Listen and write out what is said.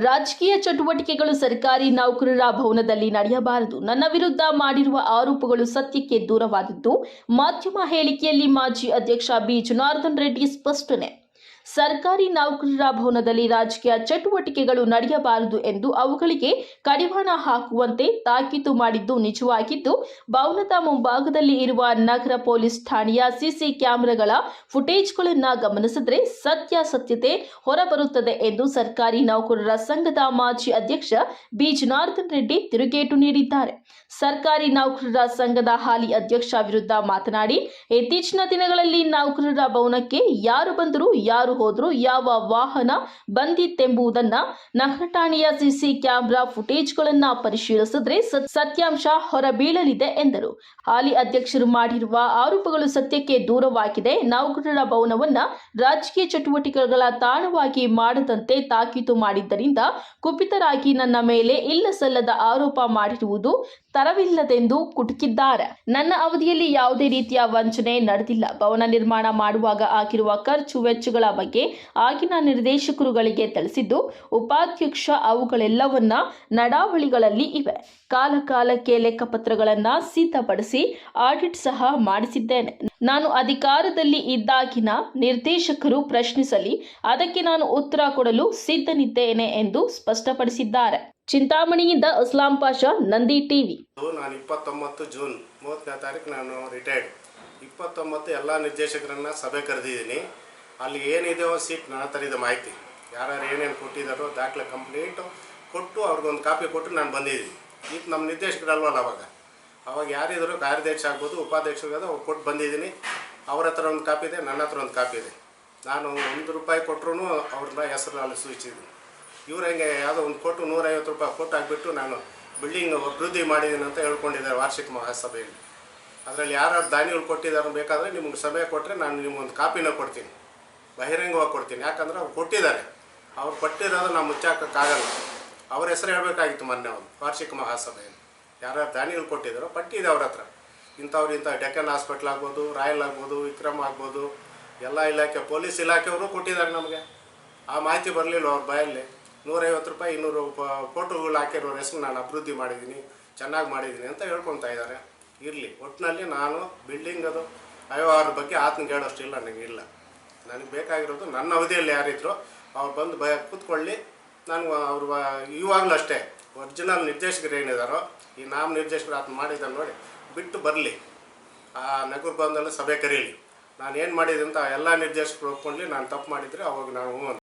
ರಾಜಕೀಯ ಚಟುವಟಿಕೆಗಳು ಸರ್ಕಾರಿ ನೌಕರರ ಭವನದಲ್ಲಿ ನಡೆಯಬಾರದು. ನನ್ನ ವಿರುದ್ಧ ಮಾಡಿರುವ ಆರೋಪಗಳು ಸತ್ಯಕ್ಕೆ ದೂರವಾದದ್ದು. ಮಾಧ್ಯಮ ಹೇಳಿಕೆಯಲ್ಲಿ ಮಾಜಿ ಅಧ್ಯಕ್ಷ ಬಿ. ಜನಾರ್ದನ್ ರೆಡ್ಡಿ ಸ್ಪಷ್ಟನೆ. ಸರ್ಕಾರಿ ನೌಕರರ ಭವನದಲ್ಲಿ ರಾಜಕೀಯ ಚಟುವಟಿಕೆಗಳು ನಡೆಯಬಾರದು ಎಂದು ಅವುಗಳಿಗೆ ಕಡಿವಾಣ ಹಾಕುವಂತೆ ತಾಕೀತು ಮಾಡಿದ್ದು ನಿಜವಾಗಿದ್ದು, ಭವನದ ಮುಂಭಾಗದಲ್ಲಿ ಇರುವ ನಗರ ಪೊಲೀಸ್ ಠಾಣೆಯ ಸಿಸಿ ಕ್ಯಾಮೆರಾಗಳ ಫುಟೇಜ್ಗಳನ್ನು ಗಮನಿಸಿದರೆ ಸತ್ಯಾಸತ್ಯತೆ ಹೊರಬರುತ್ತದೆ ಎಂದು ಸರ್ಕಾರಿ ನೌಕರರ ಸಂಘದ ಮಾಜಿ ಅಧ್ಯಕ್ಷ ಬಿ. ಜನಾರ್ದನ್ ರೆಡ್ಡಿ ತಿರುಗೇಟು ನೀಡಿದ್ದಾರೆ. ಸರ್ಕಾರಿ ನೌಕರರ ಸಂಘದ ಹಾಲಿ ಅಧ್ಯಕ್ಷ ವಿರುದ್ಧ ಮಾತನಾಡಿ, ಇತ್ತೀಚಿನ ದಿನಗಳಲ್ಲಿ ನೌಕರರ ಭವನಕ್ಕೆ ಯಾರು ಬಂದರು, ಯಾರು ಹೋದ್ರು, ಯಾವ ವಾಹನ ಬಂದಿತ್ತೆಂಬುದನ್ನ ನಗರ ಠಾಣೆಯ ಸಿಸಿ ಕ್ಯಾಮೆರಾ ಫುಟೇಜ್ಗಳನ್ನ ಪರಿಶೀಲಿಸಿದ್ರೆ ಸತ್ಯಾಂಶ ಹೊರಬೀಳಲಿದೆ ಎಂದರು. ಹಾಲಿ ಅಧ್ಯಕ್ಷರು ಮಾಡಿರುವ ಆರೋಪಗಳು ಸತ್ಯಕ್ಕೆ ದೂರವಾಗಿದೆ. ನೌಕರರ ಭವನವನ್ನ ರಾಜಕೀಯ ಚಟುವಟಿಕೆಗಳ ತಾಣವಾಗಿ ಮಾಡದಂತೆ ತಾಕೀತು ಮಾಡಿದ್ದರಿಂದ ಕುಪಿತರಾಗಿ ನನ್ನ ಮೇಲೆ ಇಲ್ಲಸಲ್ಲದ ಆರೋಪ ಮಾಡಿರುವುದು ತರವಿಲ್ಲದೆಂದು ಕುಟುಕಿದ್ದಾರೆ. ನನ್ನ ಅವಧಿಯಲ್ಲಿ ಯಾವುದೇ ರೀತಿಯ ವಂಚನೆ ನಡೆದಿಲ್ಲ. ಭವನ ನಿರ್ಮಾಣ ಮಾಡುವಾಗ ಆಗಿರುವ ಖರ್ಚು ವೆಚ್ಚಗಳ ಬಗ್ಗೆ ಆಗಿನ ನಿರ್ದೇಶಕರುಗಳಿಗೆ ತಿಳಿಸಿದ್ದು, ಉಪಾಧ್ಯಕ್ಷ ಅವುಗಳೆಲ್ಲವನ್ನ ನಡಾವಳಿಗಳಲ್ಲಿ ಇವೆ. ಕಾಲಕಾಲಕ್ಕೆ ಲೆಕ್ಕಪತ್ರಗಳನ್ನ ಸಿದ್ಧಪಡಿಸಿ ಆಡಿಟ್ ಸಹ ಮಾಡಿಸಿದ್ದೇನೆ. ನಾನು ಅಧಿಕಾರದಲ್ಲಿ ಇದ್ದಾಗಿನ ನಿರ್ದೇಶಕರು ಪ್ರಶ್ನಿಸಲಿ, ಅದಕ್ಕೆ ನಾನು ಉತ್ತರ ಕೊಡಲು ಸಿದ್ಧನಿದ್ದೇನೆ ಎಂದು ಸ್ಪಷ್ಟಪಡಿಸಿದ್ದಾರೆ. ಚಿಂತಾಮಣಿಯಿಂದ ಅಸ್ಲಾಂ ಪಾಷಾ, ನಂದಿ ಟಿವಿ. ನಾನು 29 ಜೂನ್ 30ನೇ ತಾರೀಕು ನಾನು ರಿಟೈರ್ಡ್. 29 ಎಲ್ಲ ನಿರ್ದೇಶಕರನ್ನ ಸಭೆ ಕರೆದಿದ್ದೀನಿ. ಅಲ್ಲಿ ಏನಿದೆಯೋ ಸೀಟ್ ನನ್ನ ಹತ್ರ ಇದೆ ಮಾಹಿತಿ, ಯಾರ್ಯಾರು ಏನೇನು ಕೊಟ್ಟಿದ್ದಾರೋ ದಾಖಲೆ ಕಂಪ್ಲೀಟು ಕೊಟ್ಟು ಅವ್ರಿಗೊಂದು ಕಾಪಿ ಕೊಟ್ಟು ನಾನು ಬಂದಿದ್ದೀನಿ. ಈಗ ನಮ್ಮ ನಿರ್ದೇಶಕರಲ್ವಲ್ಲ ಅವಾಗ ಯಾರಿದ್ರು ಕಾರ್ಯದರ್ಶಿ ಆಗ್ಬೋದು, ಉಪಾಧ್ಯಕ್ಷರಾಗೋದು ಅವ್ರು ಕೊಟ್ಟು ಬಂದಿದ್ದೀನಿ. ಅವ್ರ ಹತ್ರ ಒಂದು ಕಾಪಿ ಇದೆ, ನನ್ನ ಹತ್ರ ಒಂದು ಕಾಪಿ ಇದೆ. ನಾನು ₹1 ಕೊಟ್ಟರು ಅವ್ರನ್ನ ಹೆಸರು ಅಲ್ಲಿ ಸೂಚಿಸಿದ್ದೀನಿ. ಇವ್ರು ಹೆಂಗೆ ಯಾವುದೋ ಒಂದು ಕೊಟ್ಟು ₹150 ಕೊಟ್ಟು ಆಗಿಬಿಟ್ಟು ನಾನು ಬಿಲ್ಡಿಂಗ್ ಅಭಿವೃದ್ಧಿ ಮಾಡಿದ್ದೀನಿ ಅಂತ ಹೇಳ್ಕೊಂಡಿದ್ದಾರೆ ವಾರ್ಷಿಕ ಮಹಾಸಭೆಯಲ್ಲಿ. ಅದರಲ್ಲಿ ಯಾರು ದಾನಿಗಳು ಕೊಟ್ಟಿದ್ದಾರೆ ಬೇಕಾದರೆ ನಿಮ್ಗೆ ಸಭೆ ಕೊಟ್ಟರೆ ನಾನು ನಿಮ್ಗೊಂದು ಕಾಪಿನ ಕೊಡ್ತೀನಿ, ಬಹಿರಂಗವಾಗಿ ಕೊಡ್ತೀನಿ. ಯಾಕಂದರೆ ಅವ್ರು ಕೊಟ್ಟಿದ್ದಾರೆ, ಅವ್ರು ಕೊಟ್ಟಿರೋದು ನಾವು ಮುಚ್ಚಾಕೋಕ್ಕಾಗಲ್ಲ. ಅವ್ರ ಹೆಸರು ಹೇಳಬೇಕಾಗಿತ್ತು ಮೊನ್ನೆ ಒಂದು ವಾರ್ಷಿಕ ಮಹಾಸಭೆಯಲ್ಲಿ. ಯಾರ್ಯಾರು ದಾನಿಗಳು ಕೊಟ್ಟಿದ್ದಾರೋ ಪಟ್ಟಿ ಇದೆ ಅವ್ರ ಹತ್ರ. ಇಂಥ ಡೆಕ್ಕನ್ ಹಾಸ್ಪಿಟ್ಲ್ ಆಗ್ಬೋದು, ರಾಯಲ್ ಆಗ್ಬೋದು, ವಿಕ್ರಮ್ ಆಗ್ಬೋದು, ಎಲ್ಲ ಇಲಾಖೆ ಪೊಲೀಸ್ ಇಲಾಖೆಯವರು ಕೊಟ್ಟಿದ್ದಾರೆ ನಮಗೆ. ಆ ಮಾಹಿತಿ ಬರಲಿಲ್ಲ ಅವ್ರ ಬಾಯಲ್ಲಿ. ₹150 200 ಫೋಟೋಗಳು ಹಾಕಿರೋರ ಹೆಸರು ನಾನು ಅಭಿವೃದ್ಧಿ ಮಾಡಿದ್ದೀನಿ, ಚೆನ್ನಾಗಿ ಮಾಡಿದ್ದೀನಿ ಅಂತ ಹೇಳ್ಕೊತಾ ಇದ್ದಾರೆ. ಇರಲಿ, ಒಟ್ಟಿನಲ್ಲಿ ನಾನು ಬಿಲ್ಡಿಂಗ್ ಅದು ಅವ್ಯವಹಾರದ ಬಗ್ಗೆ ಆತನಿಗೆ ಹೇಳೋಷ್ಟಿಲ್ಲ, ನನಗಿಲ್ಲ. ನನಗೆ ಬೇಕಾಗಿರೋದು ನನ್ನ ಅವಧಿಯಲ್ಲಿ ಯಾರಿದ್ರು ಅವ್ರು ಬಂದು ಕೂತ್ಕೊಳ್ಳಿ. ನಾನು ಅವರು ಇವಾಗಲೂ ಅಷ್ಟೇ ಒರಿಜಿನಲ್ ನಿರ್ದೇಶಕರು ಏನಿದ್ದಾರೋ ಈ ನಾಮ ನಿರ್ದೇಶಕರು ಆತನ ಮಾಡಿದ್ದಾನೆ ನೋಡಿ ಬಿಟ್ಟು ಬರಲಿ, ಆ ನಗರ ಭವನದಲ್ಲಿ ಸಭೆ ಕರೀಲಿ. ನಾನು ಏನು ಮಾಡಿದೆ ಅಂತ ಎಲ್ಲ ನಿರ್ದೇಶಕರು ಒಪ್ಕೊಳ್ಳಿ. ನಾನು ತಪ್ಪು ಮಾಡಿದರೆ ಅವಾಗ ನಾವು